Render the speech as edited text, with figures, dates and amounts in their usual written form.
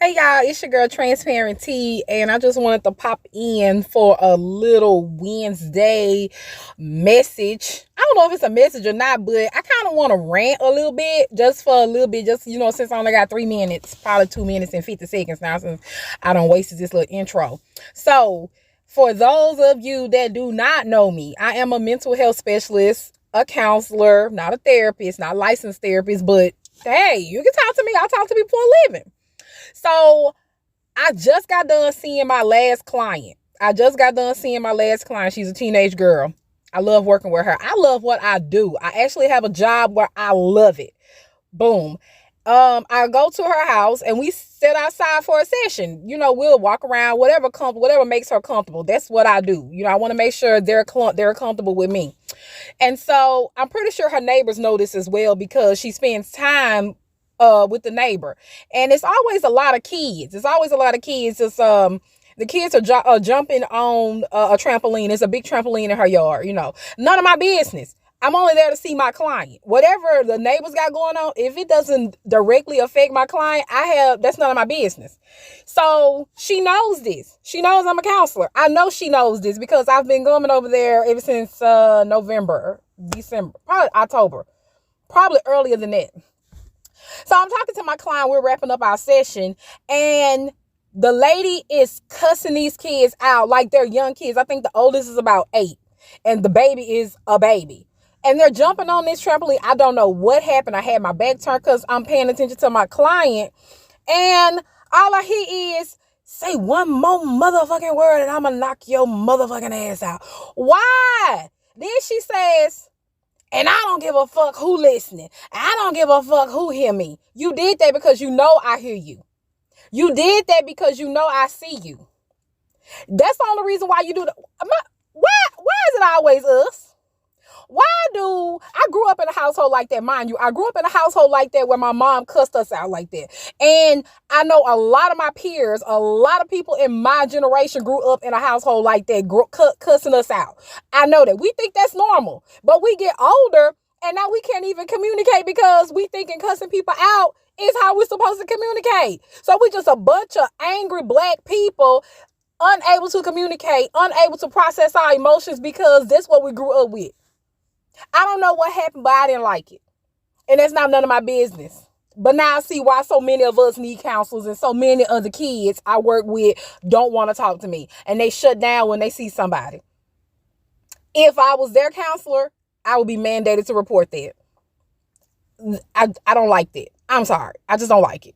Hey y'all, it's your girl Transparent T, and I just wanted to pop in for a little Wednesday message. I don't know if it's a message or not, but I kind of want to rant a little bit, just for a little bit, just since I only got 3 minutes, probably 2 minutes and 50 seconds now, since I done wasted this little intro. So, for those of you that do not know me, I am a mental health specialist, a counselor, not a therapist, not a licensed therapist, but hey, you can talk to me. I talk to people for a living. So I just got done seeing my last client. She's a teenage girl. I love working with her. I love what I do. I actually have a job where I love it. Boom. I go to her house and we sit outside for a session. We'll walk around, whatever makes her comfortable. That's what I do. I want to make sure they're comfortable with me. And so I'm pretty sure her neighbors know this as well because she spends time with the neighbor, and it's always a lot of kids. It's the kids are jumping on a trampoline. It's a big trampoline in her yard. None of my business. I'm only there to see my client. Whatever the neighbors got going on, if it doesn't directly affect my client, that's none of my business. So she knows this. She knows I'm a counselor. I know she knows this because I've been going over there ever since November, December, probably October, probably earlier than that. So I'm talking to my client. We're wrapping up our session, and the lady is cussing these kids out like they're young kids. I think the oldest is about 8, and the baby is a baby. And they're jumping on this trampoline. I don't know what happened. I had my back turned because I'm paying attention to my client, and all I hear is, "Say one more motherfucking word and I'm gonna knock your motherfucking ass out." Why? Then she says, "And I don't give a fuck who listening. I don't give a fuck who hear me." You did that because you know I hear you. You did that because you know I see you. That's the only reason why you do that. Why is it always us? Why do I grew up in a household like that? Mind you, I grew up in a household like that where my mom cussed us out like that. And I know a lot of my peers, a lot of people in my generation grew up in a household like that, cussing us out. I know that. We think that's normal. But we get older and now we can't even communicate because we thinking cussing people out is how we're supposed to communicate. So we just a bunch of angry black people, unable to communicate, unable to process our emotions because that's what we grew up with. I don't know what happened, but I didn't like it. And that's not none of my business. But now I see why so many of us need counselors and so many other kids I work with don't want to talk to me. And they shut down when they see somebody. If I was their counselor, I would be mandated to report that. I don't like that. I'm sorry. I just don't like it.